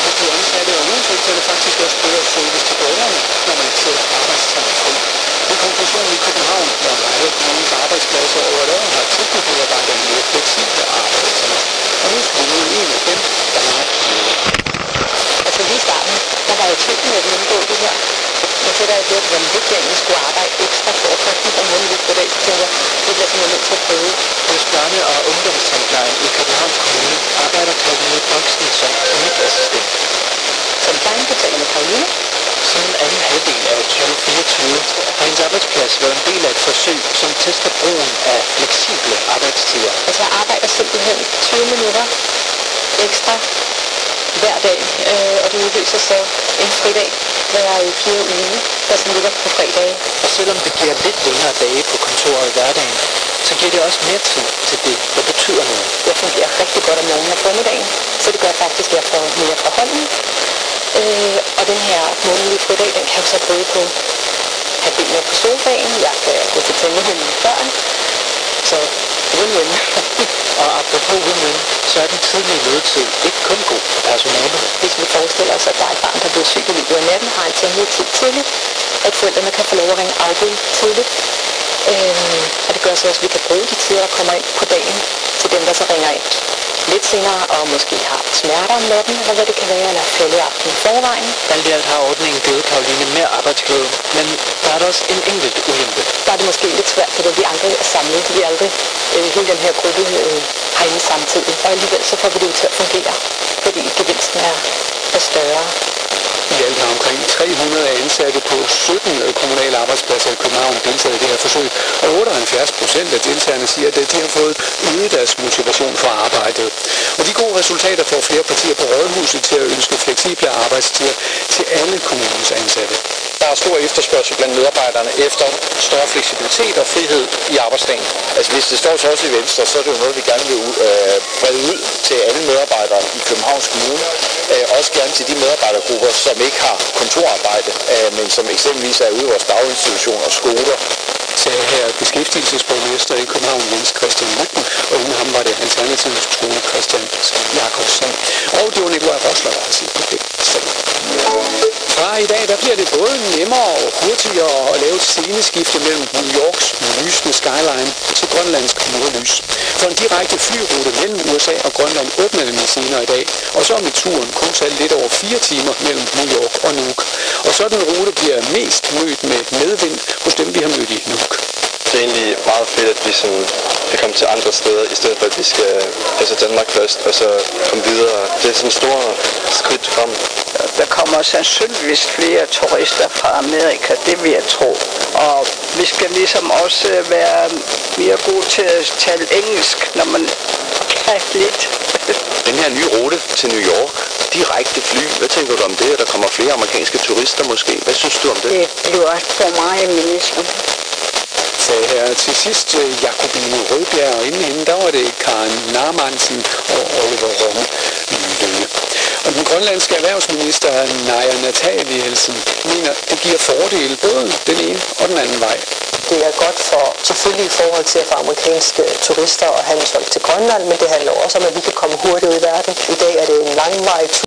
hos de ansatte, og nogle tilfælde faktisk også bedre service til borgerne, når man sætter arbejdstagerne fri. Det er konklusionen i København, hvor en række kommunens arbejdspladser over et år har tilbudt medarbejderne mere fleksible arbejdstider. Og nu skal vi møde en af dem, der har ret med. Altså lige i starten, der var jo tvivl med at indgå det her. Men så da jeg hørte, hvor lidt jeg egentlig skulle arbejde ekstra for at få en månedlig på dag, tænkte jeg, det bliver simpelthen nødt til at prøve. Hos børne- og ungdomstandplejen i Københavns Kommune arbejder Karoline Boksen som unikassistent. Som plejebetagende Karoline. Siden anden halvdel af 2024 har hendes arbejdsplads været en del af et forsøg, som tester brugen af fleksible arbejdstider. Altså jeg arbejder simpelthen 20 minutter ekstra hver dag, og det udløser så en fridag hver 4 uger, der sådan ligger på fredage. Og selvom det bliver lidt længere dage på kontoret i hverdagen, så giver det også mere tid til det, der betyder noget. Jeg fungerer rigtig godt om morgenen og formiddagen, så det gør faktisk, at jeg får mere fra hånden. Og den her månedlige fridag, den kan jeg så bruge på at have benene på sofaen, jeg kan gå til tandlægen med børn, så win-win. Og apropos win-win, så er den tidlige mødetid ikke kun god for personalet. Hvis vi forestiller os, at der er et barn, der bliver syg i løbet af natten, har en tandlægetid tidligt, at forældrene kan få lov at ringe afbud tidligt. Og det gør så også, at vi kan bruge de tider, der kommer ind på dagen, til dem, der så ringer ind lidt senere, og måske har smerter om natten, eller hvad det kan være, eller fælde aften i forvejen. Alt i alt har ordningen givet Karoline mere arbejdsglæde, men der er der også en enkelt ulempe. Der er det måske lidt svært, fordi vi aldrig er samlet. Vi er aldrig hele den her gruppe herinde samtidig. Og alligevel så får vi det til at fungere, fordi gevinsten er større. I alt har omkring 300 ansatte på 17 kommunale arbejdspladser i København deltaget i det her forsøg, og 78% af deltagerne siger, at de har fået øget deres motivation for arbejdet. Og de gode resultater får flere partier på rådhuset til at ønske fleksible arbejdstider til alle kommunens ansatte. Der er stor efterspørgsel blandt medarbejderne efter større fleksibilitet og frihed i arbejdsdagen. Altså hvis det står til os i Venstre, så er det jo noget, vi gerne vil brede ud til alle medarbejdere i Københavns Kommune. Også gerne til de medarbejdergrupper, som ikke har kontorarbejde, men som eksempelvis er ude i vores daginstitutioner og skoler. Sagde her beskæftigelsesborgmester i København, Jens Christian Lykken, og inden ham var det Alternativets Trone Christian Jakobsen. Og det var Nikolaj Rosler, der har set på det. Fra i dag, der bliver det både nemmere og hurtigere at lave et sceneskifte mellem New Yorks lysende skyline til Grønlands nordlys. For en direkte flyrute mellem USA og Grønland åbner den senere i dag, og så er med turen kun tage lidt over 4 timer mellem New York og Nuuk. Og sådan en rute bliver mest mødt med medvind hos dem, vi har mødt i Nuuk. Det er egentlig meget fedt, at vi sådan kan komme til andre steder, i stedet for at vi skal passe Danmark først, og så komme videre. Det er sådan et stort skridt frem. Der kommer sandsynligvis flere turister fra Amerika, det vil jeg tro. Og vi skal ligesom også være mere gode til at tale engelsk, når man kan lidt. Den her nye rute til New York, direkte fly, hvad tænker du om det? Der kommer flere amerikanske turister måske. Hvad synes du om det? Det bliver for mig minister. Sagde her til sidst Jakobine Rødbjerg, og inden hende, der var det Karen Narmansen og Oliver Runge Lydønge. Og den grønlandske erhvervsminister Naja Natalielsen mener, det giver fordele både den ene og den anden vej. Det er godt for, selvfølgelig i forhold til at få amerikanske turister og handelsfolk til Grønland, men det handler også om, at vi kan komme hurtigt ud i verden. I dag er det en langvej tur.